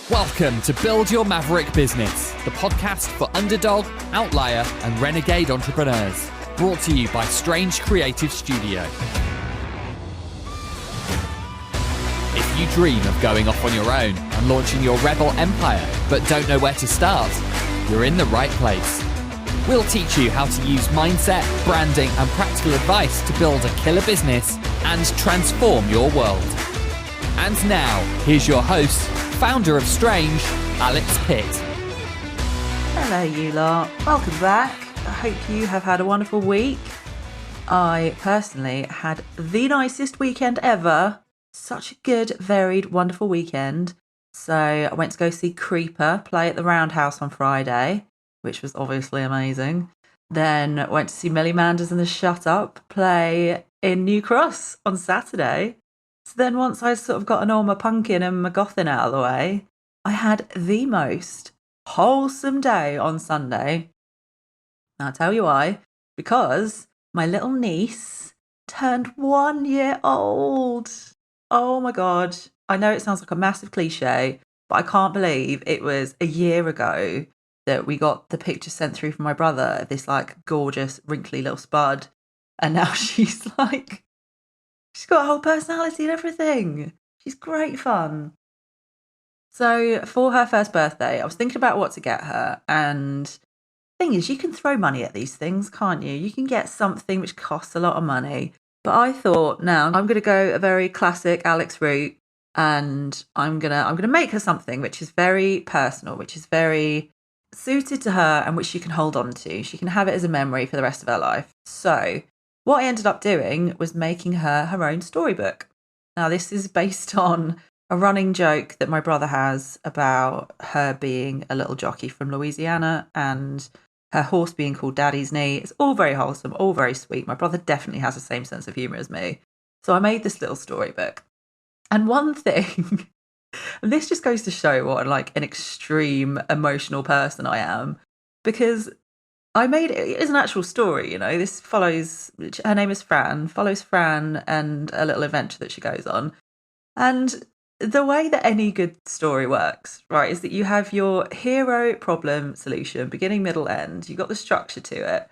Welcome to Build Your Maverick Business, the podcast for underdog, outlier, and renegade entrepreneurs. Brought to you by Strange Creative Studio. If you dream of going off on your own and launching your rebel empire, but don't know where to start, you're in the right place. We'll teach you how to use mindset, branding, and practical advice to build a killer business and transform your world. And now, here's your host, founder of Strange, Alex Pitt. Hello you lot, welcome back. I hope you have had a wonderful week. I personally had the nicest weekend ever. Such a good, varied, wonderful weekend. So I went to go see Creeper play at the Roundhouse on Friday, which was obviously amazing. Then went to see Millie Manders and the Shut Up play in New Cross on Saturday. So then once I sort of gotten all my punking and my gothin out of the way, I had the most wholesome day on Sunday. I'll tell you why. Because my little niece turned 1 year old. Oh my God. I know it sounds like a massive cliche, but I can't believe it was a year ago that we got the picture sent through from my brother of this like gorgeous, wrinkly little spud. And now she's got a whole personality and everything. She's great fun. So for her first birthday, I was thinking about what to get her. And the thing is, you can throw money at these things, can't you? You can get something which costs a lot of money. But I thought, no, I'm going to go a very classic Alex route. And I'm gonna make her something which is very personal, which is very suited to her and which she can hold on to. She can have it as a memory for the rest of her life. So what I ended up doing was making her own storybook. Now, this is based on a running joke that my brother has about her being a little jockey from Louisiana and her horse being called Daddy's Knee. It's all very wholesome, all very sweet. My brother definitely has the same sense of humour as me. So I made this little storybook. And one thing, and this just goes to show what like an extreme emotional person I am, because I made it as an actual story, you know. This follows, her name is Fran, follows Fran and a little adventure that she goes on. And the way that any good story works, right, is that you have your hero, problem, solution, beginning, middle, end. You've got the structure to it.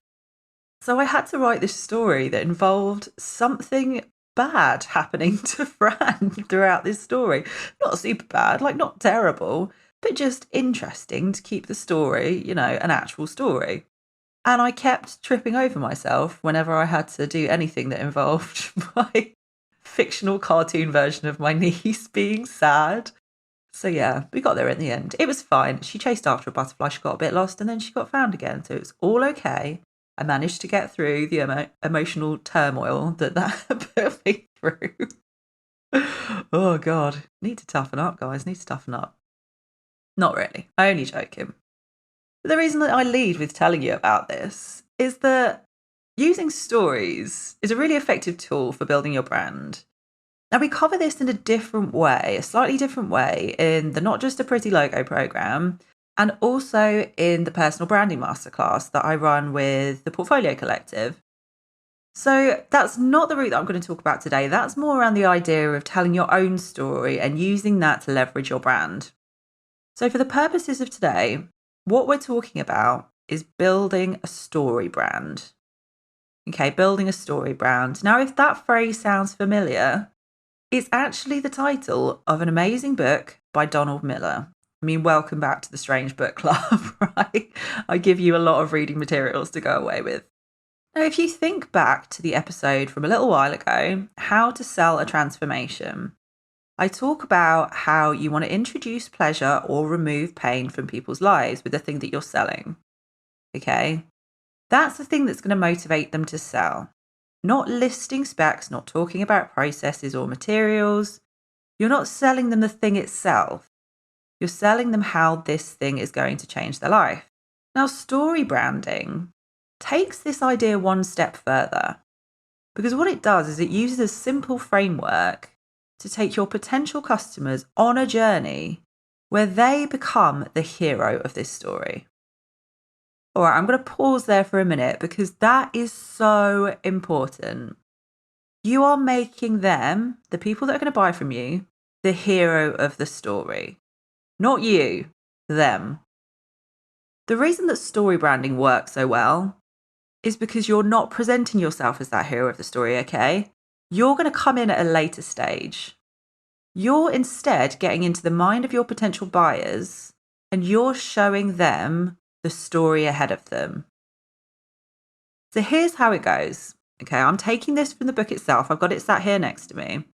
So I had to write this story that involved something bad happening to Fran throughout this story. Not super bad, like not terrible, but just interesting to keep the story, you know, an actual story. And I kept tripping over myself whenever I had to do anything that involved my fictional cartoon version of my niece being sad. So yeah, we got there in the end. It was fine. She chased after a butterfly, she got a bit lost, and then she got found again. So it was all okay. I managed to get through the emotional turmoil that put me through. Oh God, need to toughen up, guys. Need to toughen up. Not really. I only joking. But the reason that I lead with telling you about this is that using stories is a really effective tool for building your brand. Now, we cover this in a different way, a slightly different way in the Not Just a Pretty Logo program, and also in the Personal Branding Masterclass that I run with the Portfolio Collective. So that's not the route that I'm going to talk about today. That's more around the idea of telling your own story and using that to leverage your brand. So for the purposes of today, what we're talking about is building a story brand. Okay, building a story brand. Now, if that phrase sounds familiar, it's actually the title of an amazing book by Donald Miller. I mean, welcome back to the Strange Book Club, right? I give you a lot of reading materials to go away with. Now, if you think back to the episode from a little while ago, How to Sell a Transformation, I talk about how you want to introduce pleasure or remove pain from people's lives with the thing that you're selling. Okay? That's the thing that's going to motivate them to sell. Not listing specs, not talking about processes or materials. You're not selling them the thing itself. You're selling them how this thing is going to change their life. Now, story branding takes this idea one step further, because what it does is it uses a simple framework to take your potential customers on a journey where they become the hero of this story. All right, I'm going to pause there for a minute because that is so important. You are making them, the people that are going to buy from you, the hero of the story. Not you, them. The reason that story branding works so well is because you're not presenting yourself as that hero of the story, okay? You're going to come in at a later stage. You're instead getting into the mind of your potential buyers and you're showing them the story ahead of them. So here's how it goes. Okay, I'm taking this from the book itself. I've got it sat here next to me.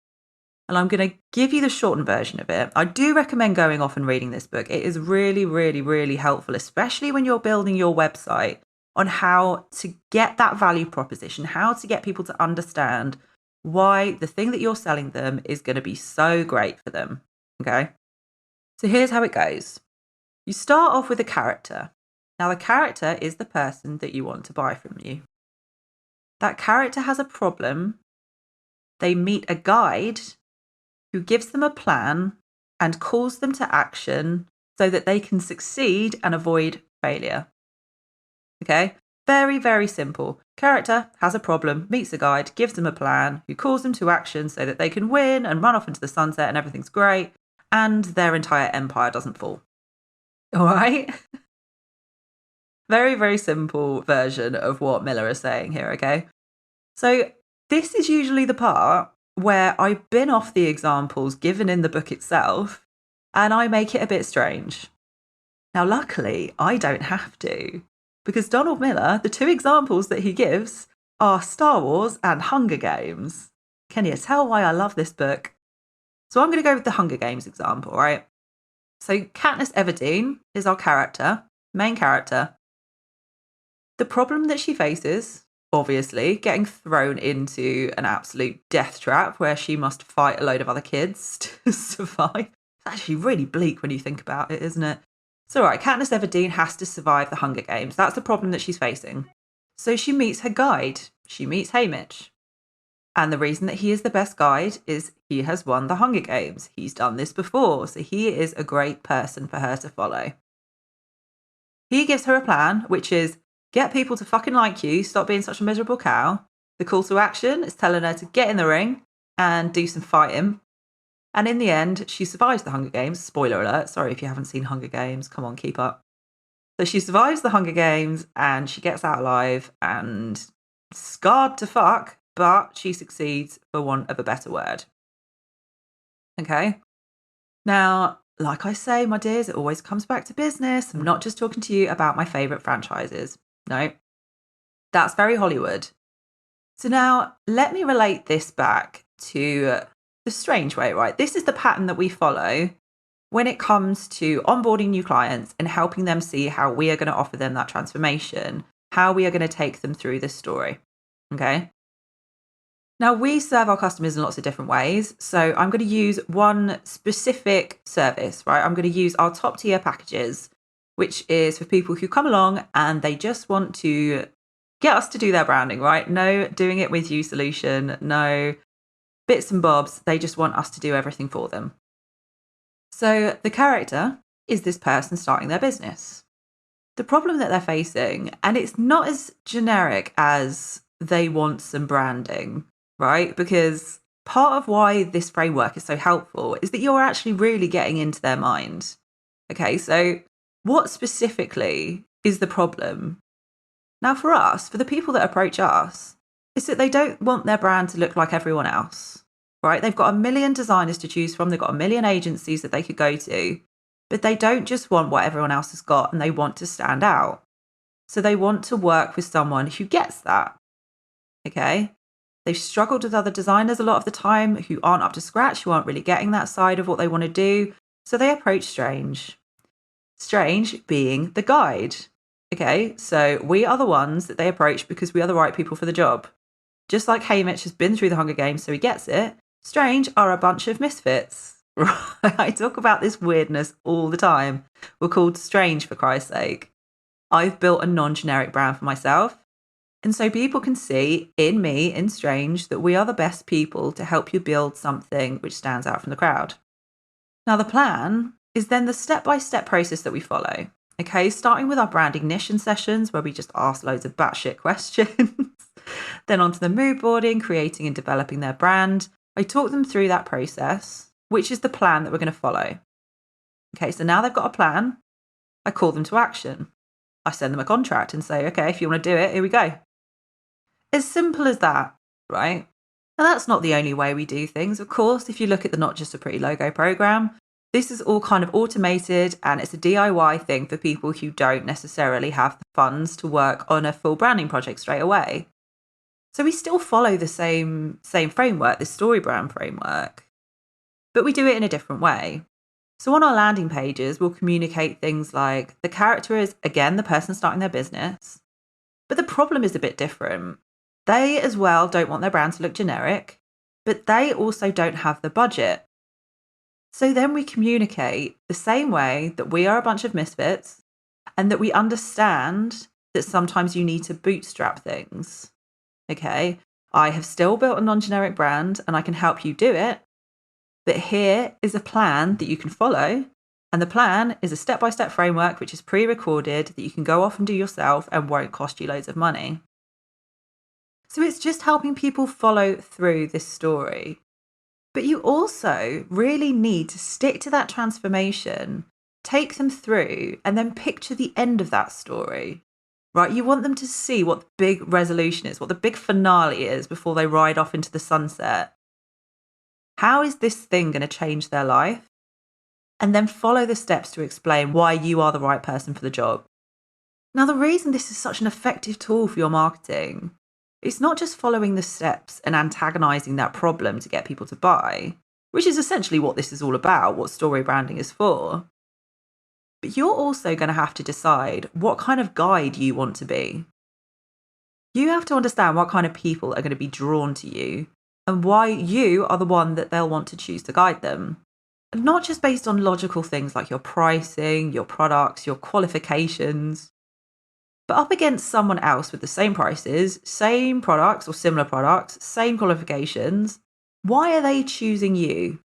And I'm going to give you the shortened version of it. I do recommend going off and reading this book. It is really, really, really helpful, especially when you're building your website, on how to get that value proposition, how to get people to understand why the thing that you're selling them is going to be so great for them. Okay. So here's how it goes. You start off with a character. Now, the character is the person that you want to buy from you. That character has a problem. They meet a guide who gives them a plan and calls them to action so that they can succeed and avoid failure. Okay? Very, very simple. Character has a problem, meets a guide, gives them a plan, who calls them to action so that they can win and run off into the sunset and everything's great and their entire empire doesn't fall. All right? Very, very simple version of what Miller is saying here, okay? So this is usually the part where I bin off the examples given in the book itself and I make it a bit strange. Now, luckily, I don't have to, because Donald Miller, the two examples that he gives are Star Wars and Hunger Games. Can you tell why I love this book? So I'm going to go with the Hunger Games example, right? So Katniss Everdeen is our character, main character. The problem that she faces, obviously, getting thrown into an absolute death trap where she must fight a load of other kids to survive. It's actually really bleak when you think about it, isn't it? So, right, Katniss Everdeen has to survive the Hunger Games. That's the problem that she's facing. So she meets her guide. She meets Haymitch. And the reason that he is the best guide is he has won the Hunger Games. He's done this before, so he is a great person for her to follow. He gives her a plan, which is get people to fucking like you, stop being such a miserable cow. The call to action is telling her to get in the ring and do some fighting. And in the end, she survives the Hunger Games. Spoiler alert. Sorry if you haven't seen Hunger Games. Come on, keep up. So she survives the Hunger Games and she gets out alive and scarred to fuck, but she succeeds for want of a better word. Okay. Now, like I say, my dears, it always comes back to business. I'm not just talking to you about my favourite franchises. No, that's very Hollywood. So now let me relate this back to the Strange way, right? This is the pattern that we follow when it comes to onboarding new clients and helping them see how we are going to offer them that transformation, how we are going to take them through this story. Okay. Now, we serve our customers in lots of different ways. So I'm going to use one specific service, right? I'm going to use our top tier packages, which is for people who come along and they just want to get us to do their branding, right? No doing it with you solution, no bits and bobs. They just want us to do everything for them. So the character is this person starting their business. The problem that they're facing, and it's not as generic as they want some branding, right? Because part of why this framework is so helpful is that you're actually really getting into their mind. Okay, so what specifically is the problem? Now, for us, for the people that approach us, is that they don't want their brand to look like everyone else, right? They've got a million designers to choose from. They've got a million agencies that they could go to, but they don't just want what everyone else has got and they want to stand out. So they want to work with someone who gets that. Okay. They've struggled with other designers a lot of the time who aren't up to scratch, who aren't really getting that side of what they want to do. So they approach Strange. Strange being the guide. Okay, so we are the ones that they approach because we are the right people for the job. Just like Haymitch has been through the Hunger Games, so he gets it. Strange are a bunch of misfits. I talk about this weirdness all the time. We're called Strange, for Christ's sake. I've built a non-generic brand for myself. And so people can see in me, in Strange, that we are the best people to help you build something which stands out from the crowd. Now, the plan is then the step-by-step process that we follow. Okay, starting with our brand ignition sessions where we just ask loads of batshit questions. Then onto the mood boarding, creating and developing their brand. I talk them through that process, which is the plan that we're going to follow. Okay, so now they've got a plan. I call them to action. I send them a contract and say, okay, if you want to do it, here we go. As simple as that, right? Now, that's not the only way we do things. Of course, if you look at the Not Just a Pretty Logo program, this is all kind of automated and it's a DIY thing for people who don't necessarily have the funds to work on a full branding project straight away. So we still follow the same framework, this Storybrand framework, but we do it in a different way. So on our landing pages, we'll communicate things like the character is, again, the person starting their business, but the problem is a bit different. They as well don't want their brand to look generic, but they also don't have the budget. So then we communicate the same way that we are a bunch of misfits and that we understand that sometimes you need to bootstrap things. Okay, I have still built a non-generic brand and I can help you do it. But here is a plan that you can follow. And the plan is a step-by-step framework, which is pre-recorded that you can go off and do yourself and won't cost you loads of money. So it's just helping people follow through this story. But you also really need to stick to that transformation, take them through, and then picture the end of that story. Right? You want them to see what the big resolution is, what the big finale is before they ride off into the sunset. How is this thing going to change their life? And then follow the steps to explain why you are the right person for the job. Now, the reason this is such an effective tool for your marketing, it's not just following the steps and antagonizing that problem to get people to buy, which is essentially what this is all about, what story branding is for. But you're also going to have to decide what kind of guide you want to be. You have to understand what kind of people are going to be drawn to you and why you are the one that they'll want to choose to guide them. And not just based on logical things like your pricing, your products, your qualifications, but up against someone else with the same prices, same products or similar products, same qualifications. Why are they choosing you?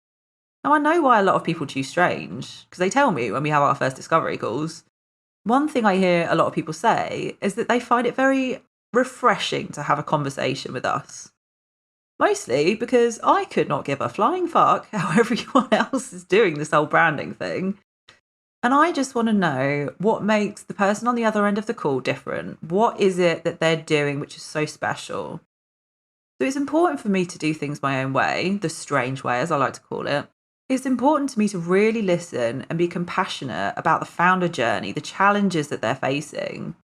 Now, I know why a lot of people choose Strange, because they tell me when we have our first discovery calls. One thing I hear a lot of people say is that they find it very refreshing to have a conversation with us. Mostly because I could not give a flying fuck how everyone else is doing this whole branding thing. And I just want to know what makes the person on the other end of the call different. What is it that they're doing which is so special? So it's important for me to do things my own way, the strange way, as I like to call it. It's important to me to really listen and be compassionate about the founder journey, the challenges that they're facing,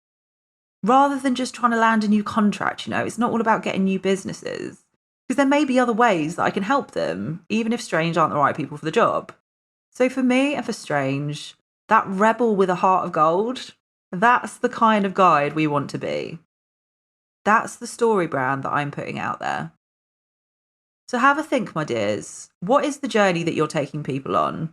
rather than just trying to land a new contract. It's not all about getting new businesses, because there may be other ways that I can help them, even if Strange aren't the right people for the job. So for me and for Strange, that rebel with a heart of gold, that's the kind of guide we want to be. That's the story brand that I'm putting out there. So have a think, my dears. What is the journey that you're taking people on?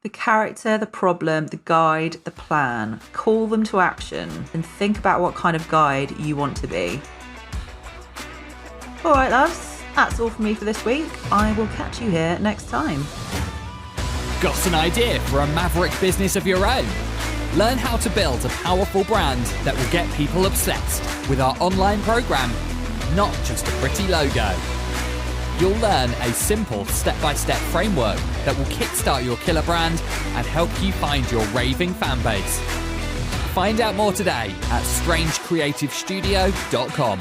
The character, the problem, the guide, the plan. Call them to action and think about what kind of guide you want to be. All right, loves. That's all from me for this week. I will catch you here next time. Got an idea for a Maverick business of your own? Learn how to build a powerful brand that will get people obsessed with our online program, Not Just a Pretty Logo. You'll learn a simple step-by-step framework that will kickstart your killer brand and help you find your raving fan base. Find out more today at strangecreativestudio.com.